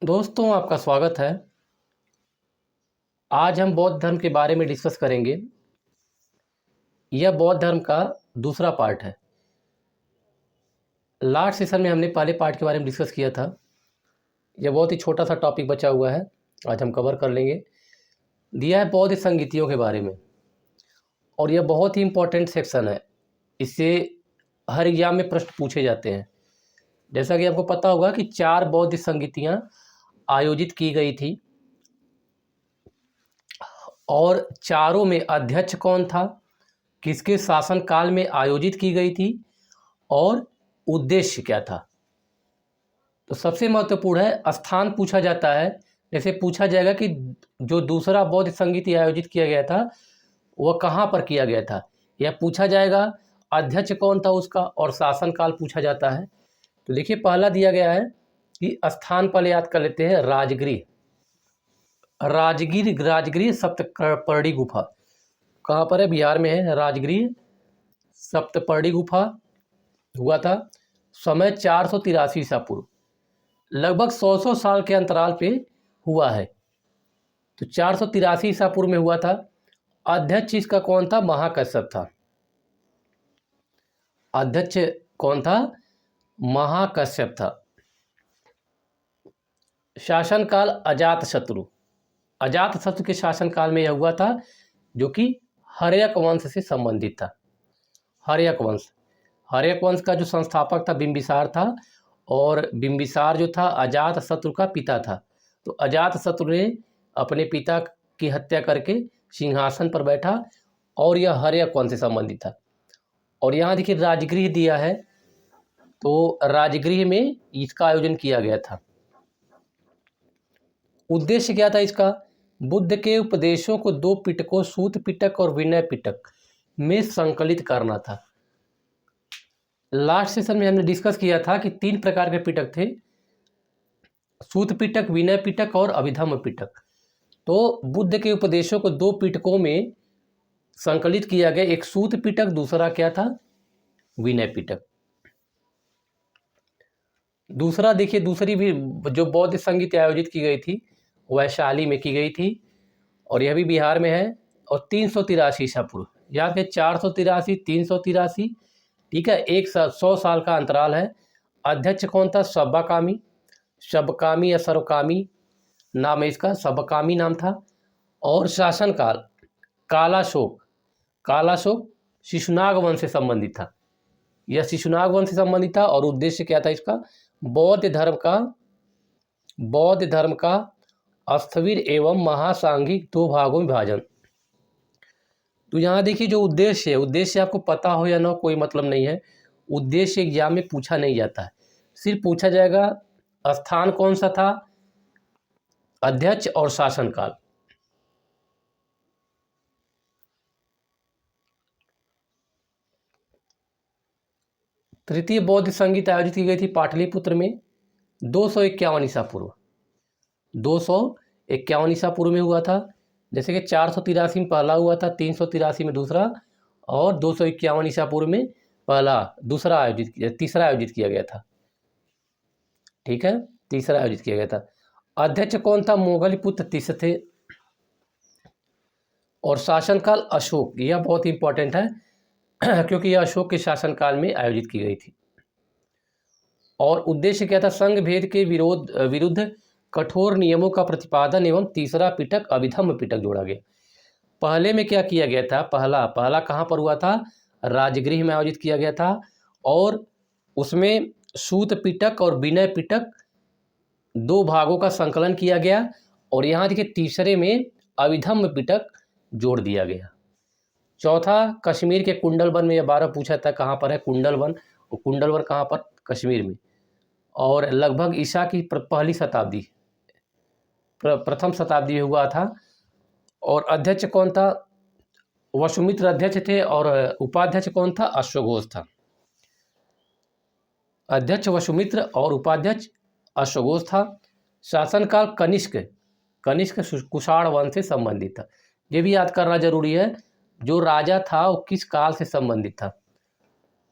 दोस्तों, आपका स्वागत है। आज हम बौद्ध धर्म के बारे में डिस्कस करेंगे। यह बौद्ध धर्म का दूसरा पार्ट है। लास्ट सेशन में हमने पहले पार्ट के बारे में डिस्कस किया था। यह बहुत ही छोटा सा टॉपिक बचा हुआ है, आज हम कवर कर लेंगे। दिया है बौद्ध संगीतियों के बारे में, और यह बहुत ही इम्पोर्टेंट सेक्शन है। इससे हर एग्जाम में प्रश्न पूछे जाते हैं। जैसा कि आपको पता होगा कि 4 बौद्ध संगीतियाँ आयोजित की गई थी, और चारों में अध्यक्ष कौन था, किसके शासनकाल में आयोजित की गई थी, और उद्देश्य क्या था। तो सबसे महत्वपूर्ण है स्थान पूछा जाता है। जैसे पूछा जाएगा कि जो दूसरा बौद्ध संगीत आयोजित किया गया था वह कहाँ पर किया गया था, यह पूछा जाएगा। अध्यक्ष कौन था उसका, और शासनकाल पूछा जाता है। तो देखिए, पहला दिया गया है कि स्थान पहले याद कर लेते हैं। राजगृह, राजगृह सप्तपर्णी गुफा कहाँ पर है? बिहार में है। राजगृह सप्तपर्णी गुफा हुआ था। समय 483 ईसा पूर्व, लगभग 100 साल के अंतराल पे हुआ है। तो 483 ईसा पूर्व में हुआ था। अध्यक्ष इसका कौन था? महाकश्यप था। अध्यक्ष कौन था? महाकश्यप था। शासनकाल अजातशत्रु, अजातशत्रु के शासनकाल में यह हुआ था, जो कि हर्यक वंश से संबंधित था। हर्यक वंश, हर्यक वंश का जो संस्थापक था बिंबिसार था, और बिंबिसार जो था अजातशत्रु का पिता था। तो अजातशत्रु ने अपने पिता की हत्या करके सिंहासन पर बैठा, और यह हर्यक वंश से संबंधित था। और यहाँ देखिए राजगृह दिया है, तो राजगृह में इसका आयोजन किया गया था। उद्देश्य क्या था इसका? बुद्ध के उपदेशों को 2 पिटकों, सूत पिटक और विनय पिटक में संकलित करना था। लास्ट सेशन में हमने डिस्कस किया था कि 3 प्रकार के पिटक थे: सूत पिटक, विनय पिटक और अभिधम्म पिटक। तो बुद्ध के उपदेशों को 2 पिटकों में संकलित किया गया। एक सूत पिटक, दूसरा क्या था? विनय पिटक। दूसरा देखिए, दूसरी भी जो बौद्ध संगीत आयोजित की गई थी वैशाली में की गई थी, और यह भी बिहार में है। और 383 ईसा पूर्व, याद है 483, 383, ठीक है। 100 साल का अंतराल है। अध्यक्ष कौन था? सब्बाकामी, शबकामी या सर्वकामी नाम है इसका, सब्बाकामी नाम था। और शासनकाल कालाशोक, कालाशोक शिशुनाग वंश से संबंधित था। यह शिशुनाग वंश से संबंधित था। और उद्देश्य क्या था इसका? बौद्ध धर्म का स्थविर एवं महासांघिक 2 भागों में विभाजन। तो यहाँ देखिए जो उद्देश्य है, उद्देश्य आपको पता हो या ना कोई मतलब नहीं है। उद्देश्य एग्जाम में पूछा नहीं जाता है। सिर्फ पूछा जाएगा स्थान कौन सा था, अध्यक्ष और शासनकाल। तृतीय बौद्ध संगीत आयोजित की गई थी पाटलिपुत्र में 251 ईसा पूर्व, 251 ईसा पूर्व में हुआ था। जैसे कि 483 में पहला हुआ था, 383 में दूसरा, और 251 ईसा पूर्व में तीसरा आयोजित किया गया था। ठीक है, तीसरा आयोजित किया गया था। अध्यक्ष कौन था? मोगलपुत्र तीस थे। और शासनकाल अशोक, यह बहुत इंपॉर्टेंट है क्योंकि यह अशोक के शासनकाल में आयोजित की गई थी। और उद्देश्य क्या था? संघ भेद के विरुद्ध कठोर नियमों का प्रतिपादन एवं तीसरा पिटक अभिधम्म पिटक जोड़ा गया। पहले में क्या किया गया था? पहला कहाँ पर हुआ था? राजगृह में आयोजित किया गया था। और उसमें सूत पिटक और विनय पिटक 2 भागों का संकलन किया गया। और यहाँ देखिए तीसरे में अभिधम्म पिटक जोड़ दिया गया। चौथा कश्मीर के कुंडलवन में, यह 12 पूछा था कहाँ पर है कुंडलवन, और कुंडलवन कहाँ पर? कश्मीर में। और लगभग ईसा की पहली शताब्दी, प्रथम शताब्दी में हुआ था। और अध्यक्ष कौन था? वसुमित्र अध्यक्ष थे। और उपाध्यक्ष कौन था? अश्वघोष था। अध्यक्ष वसुमित्र और उपाध्यक्ष अश्वघोष था। शासनकाल कनिष्क कुषाण वंश से संबंधित था। ये भी याद करना जरूरी है, जो राजा था वो किस काल से संबंधित था?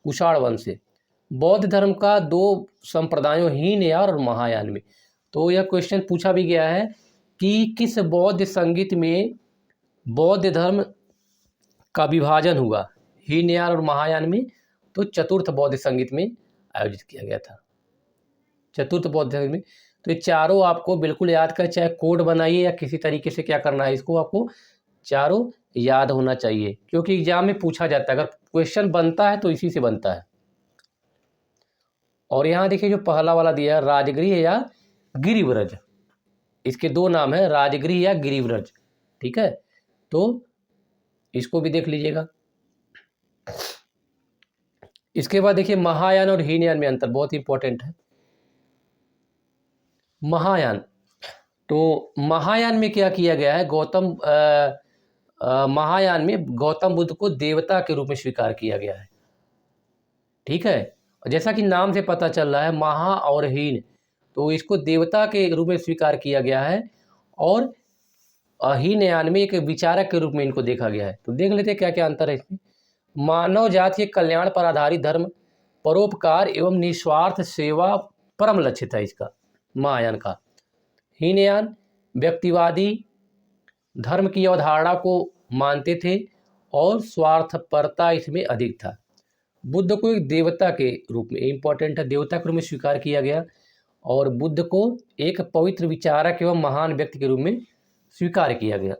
कुषाण वंश से। बौद्ध धर्म का 2 संप्रदायों, हीनयान और महायान में। तो यह क्वेश्चन पूछा भी गया है कि किस बौद्ध संगीत में बौद्ध धर्म का विभाजन हुआ, हीनयान और महायान में? तो चतुर्थ बौद्ध संगीत में आयोजित किया गया था, चतुर्थ बौद्ध संगीत में। तो ये चारों आपको बिल्कुल याद कर, चाहे कोड बनाइए या किसी तरीके से क्या करना है, इसको आपको चारों याद होना चाहिए, क्योंकि एग्जाम में पूछा जाता है। अगर क्वेश्चन बनता है तो इसी से बनता है। और यहाँ देखिए जो पहला वाला दिया है, राजगृह या गिरिव्रज, इसके दो नाम है, राजगृह या गिरिव्रज। ठीक है, तो इसको भी देख लीजिएगा। इसके बाद देखिए महायान और हीनयान में अंतर बहुत इंपॉर्टेंट है। महायान, तो महायान में क्या किया गया है, महायान में गौतम बुद्ध को देवता के रूप में स्वीकार किया गया है। ठीक है, जैसा कि नाम से पता चल रहा है महा और हीन, तो इसको देवता के रूप में स्वीकार किया गया है, और हीनयान में एक विचारक के रूप में इनको देखा गया है। तो देख लेते हैं क्या क्या अंतर है इसमें। मानव जाति के कल्याण पर आधारित धर्म, परोपकार एवं निस्वार्थ सेवा परम लक्ष्य था इसका, महायान का। हीनयान व्यक्तिवादी धर्म की अवधारणा को मानते थे और स्वार्थपरता इसमें अधिक था। बुद्ध को एक देवता के रूप में, इंपॉर्टेंट है, देवता के रूप में स्वीकार किया गया, और बुद्ध को एक पवित्र विचारक एवं महान व्यक्ति के रूप में स्वीकार किया गया।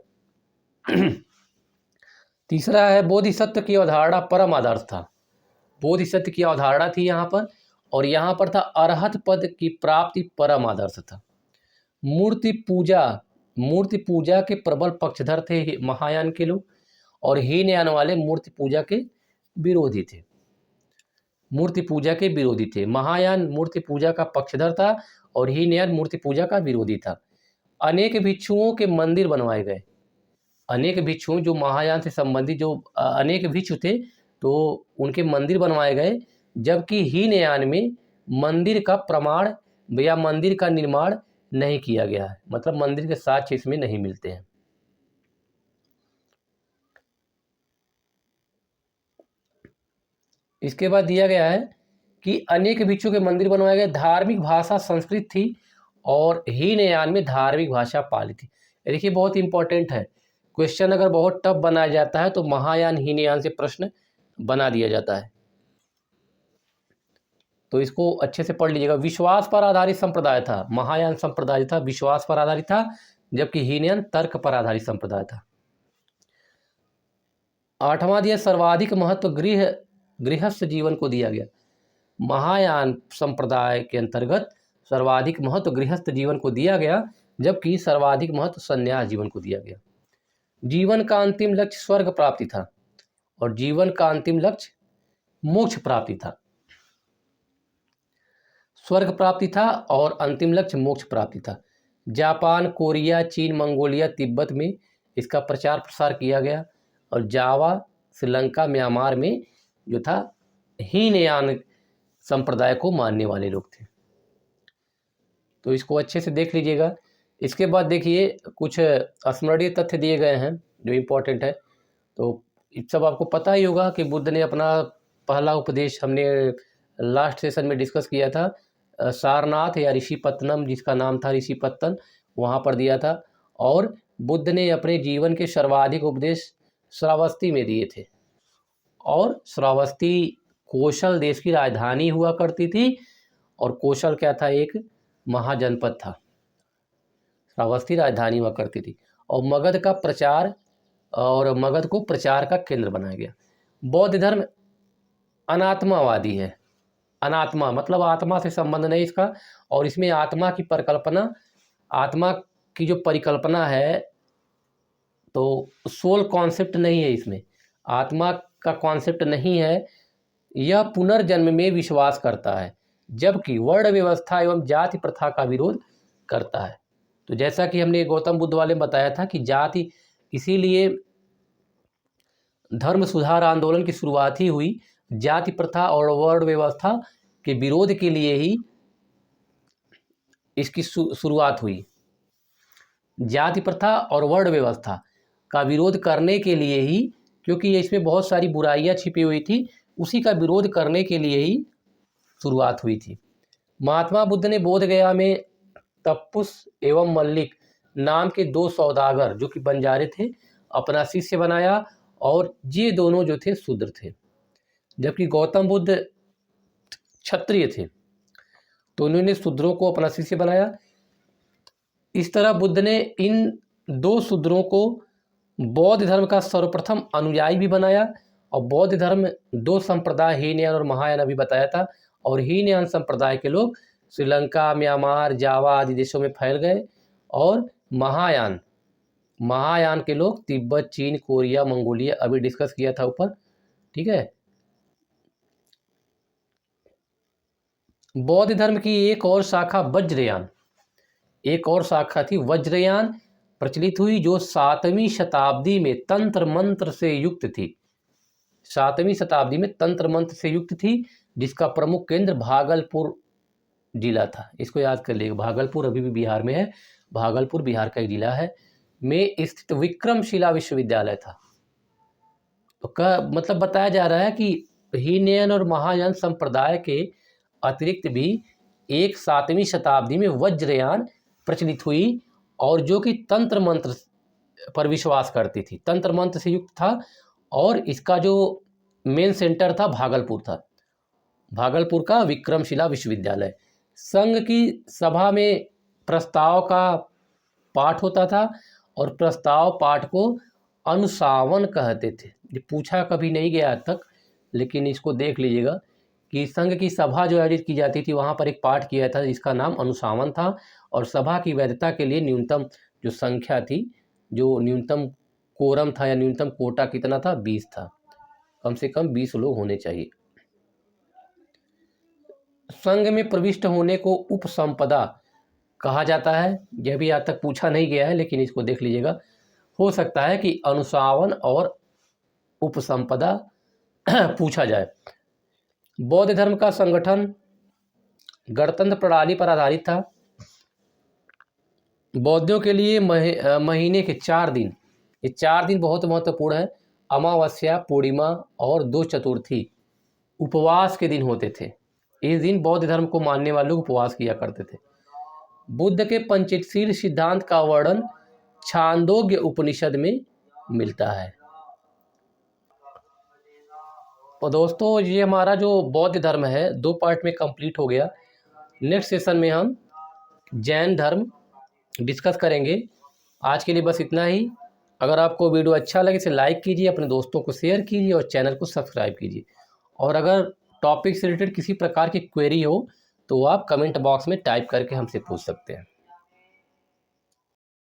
तीसरा है बोधिसत्व की अवधारणा परम आदर्श था। बोधिसत्व की अवधारणा थी यहाँ पर, और यहाँ पर था अरहत पद की प्राप्ति परम आदर्श था। मूर्ति पूजा के प्रबल पक्षधर थे महायान के लोग, और हीनयान वाले मूर्ति पूजा के विरोधी थे। मूर्ति पूजा के विरोधी थे। महायान मूर्ति पूजा का पक्षधर था और हीनयान मूर्ति पूजा का विरोधी था। अनेक भिक्षुओं के मंदिर बनवाए गए। अनेक भिक्षुओं, जो महायान से संबंधित जो अनेक भिक्षु थे, तो उनके मंदिर बनवाए गए, जबकि हीनयान में मंदिर का प्रमाण या मंदिर का निर्माण नहीं किया गया है, मतलब मंदिर के साक्ष्य इसमें नहीं मिलते हैं। इसके बाद दिया गया है कि अनेक भिक्षु के मंदिर बनवाए गए, धार्मिक भाषा संस्कृत थी और हीनयान में धार्मिक भाषा पाली थी। देखिए बहुत इंपॉर्टेंट है, क्वेश्चन अगर बहुत टफ बनाया जाता है तो महायान हीनयान से प्रश्न बना दिया जाता है, तो इसको अच्छे से पढ़ लीजिएगा। विश्वास पर आधारित संप्रदाय था, महायान संप्रदाय था विश्वास पर आधारित था, जबकि हीनयान तर्क पर आधारित संप्रदाय था। आठवां दिया सर्वाधिक महत्व गृहस्थ जीवन को दिया गया। महायान संप्रदाय के अंतर्गत सर्वाधिक महत्व गृहस्थ जीवन को दिया गया, जबकि सर्वाधिक महत्व संन्यास जीवन को दिया गया। जीवन का अंतिम लक्ष्य स्वर्ग प्राप्ति था और जीवन का अंतिम लक्ष्य मोक्ष प्राप्ति था। स्वर्ग प्राप्ति था और अंतिम लक्ष्य मोक्ष प्राप्ति था। जापान, कोरिया, चीन, मंगोलिया, तिब्बत में इसका प्रचार प्रसार किया गया, और जावा, श्रीलंका, म्यांमार में जो था हीनयान संप्रदाय को मानने वाले लोग थे। तो इसको अच्छे से देख लीजिएगा। इसके बाद देखिए कुछ स्मरणीय तथ्य दिए गए हैं जो इम्पोर्टेंट है। तो इस सब आपको पता ही होगा कि बुद्ध ने अपना पहला उपदेश, हमने लास्ट सेशन में डिस्कस किया था, सारनाथ या ऋषिपत्तनम, जिसका नाम था ऋषिपत्तन, वहाँ पर दिया था। और बुद्ध ने अपने जीवन के सर्वाधिक उपदेश श्रावस्ती में दिए थे, और श्रावस्ती कौशल देश की राजधानी हुआ करती थी, और कौशल क्या था, एक महाजनपद था। श्रावस्ती राजधानी हुआ करती थी, और मगध का प्रचार, और मगध को प्रचार का केंद्र बनाया गया। बौद्ध धर्म अनात्मावादी है। अनात्मा मतलब आत्मा से संबंध नहीं इसका, और इसमें आत्मा की परिकल्पना, आत्मा की जो परिकल्पना है, तो सोल कॉन्सेप्ट नहीं है इसमें, आत्मा का कॉन्सेप्ट नहीं है। यह पुनर्जन्म में विश्वास करता है, जबकि वर्ण व्यवस्था एवं जाति प्रथा का विरोध करता है। तो जैसा कि हमने गौतम बुद्ध वाले बताया था कि जाति, इसीलिए धर्म सुधार आंदोलन की शुरुआत ही हुई जाति प्रथा और वर्ण व्यवस्था के विरोध के लिए ही इसकी शुरुआत हुई। जाति प्रथा और वर्ण व्यवस्था का विरोध करने के लिए ही, क्योंकि इसमें बहुत सारी बुराइयां छिपी हुई थी, उसी का विरोध करने के लिए ही शुरुआत हुई थी। महात्मा बुद्ध ने बोध गया में तप्पुस एवं मल्लिक नाम के 2 सौदागर जो कि बंजारे थे अपना शिष्य बनाया, और ये दोनों जो थे शूद्र थे, जबकि गौतम बुद्ध क्षत्रिय थे, तो उन्होंने शूद्रों को अपना शिष्य बनाया। इस तरह बुद्ध ने इन 2 शूद्रों को बौद्ध धर्म का सर्वप्रथम अनुयायी भी बनाया, और बौद्ध धर्म 2 संप्रदाय हीनयान और महायान अभी बताया था, और हीनयान संप्रदाय के लोग श्रीलंका, म्यांमार, जावा आदि देशों में फैल गए, और महायान के लोग तिब्बत, चीन, कोरिया, मंगोलिया अभी डिस्कस किया था ऊपर, ठीक है। बौद्ध धर्म की एक और शाखा वज्रयान, एक और शाखा थी वज्रयान प्रचलित हुई, जो 7वीं शताब्दी में तंत्र मंत्र से युक्त थी। 7वीं शताब्दी में तंत्र मंत्र से युक्त थी, जिसका प्रमुख केंद्र भागलपुर जिला था। इसको याद कर लीजिएगा, भागलपुर अभी भी बिहार में है, भागलपुर बिहार का एक जिला है, में स्थित विक्रमशिला विश्वविद्यालय था। तो मतलब बताया जा रहा है कि हीनयान और महायान संप्रदाय के अतिरिक्त भी एक 7वीं शताब्दी में वज्रयान प्रचलित हुई, और जो कि तंत्र मंत्र पर विश्वास करती थी, तंत्र मंत्र से युक्त था, और इसका जो मेन सेंटर था भागलपुर था, भागलपुर का विक्रमशिला विश्वविद्यालय। संघ की सभा में प्रस्ताव का पाठ होता था, और प्रस्ताव पाठ को अनुशासन कहते थे। ये पूछा कभी नहीं गया आज तक, लेकिन इसको देख लीजिएगा कि संघ की सभा जो आयोजित की जाती थी वहाँ पर एक पाठ किया था जिसका नाम अनुशासन था, और सभा की वैधता के लिए न्यूनतम जो संख्या थी, जो न्यूनतम कोरम था या न्यूनतम कोटा कितना था, 20 था, कम से कम 20 लोग होने चाहिए। संघ में प्रविष्ट होने को उपसंपदा कहा जाता है। यह भी आज तक पूछा नहीं गया है, लेकिन इसको देख लीजिएगा, हो सकता है कि अनुशासन और उपसंपदा पूछा जाए। बौद्ध धर्म का संगठन गणतंत्र प्रणाली पर आधारित था। बौद्धों के लिए महीने के 4 दिन, ये 4 दिन बहुत महत्वपूर्ण है, अमावस्या, पूर्णिमा और 2 चतुर्थी उपवास के दिन होते थे। इस दिन बौद्ध धर्म को मानने वाले लोग उपवास किया करते थे। बुद्ध के पंचशील सिद्धांत का वर्णन छांदोग्य उपनिषद में मिलता है। तो दोस्तों, ये हमारा जो बौद्ध धर्म है 2 पार्ट में कंप्लीट हो गया। नेक्स्ट सेशन में हम जैन धर्म डिस्कस करेंगे। आज के लिए बस इतना ही। अगर आपको वीडियो अच्छा लगे तो लाइक कीजिए, अपने दोस्तों को शेयर कीजिए और चैनल को सब्सक्राइब कीजिए। और अगर टॉपिक से रिलेटेड किसी प्रकार की क्वेरी हो तो आप कमेंट बॉक्स में टाइप करके हमसे पूछ सकते हैं।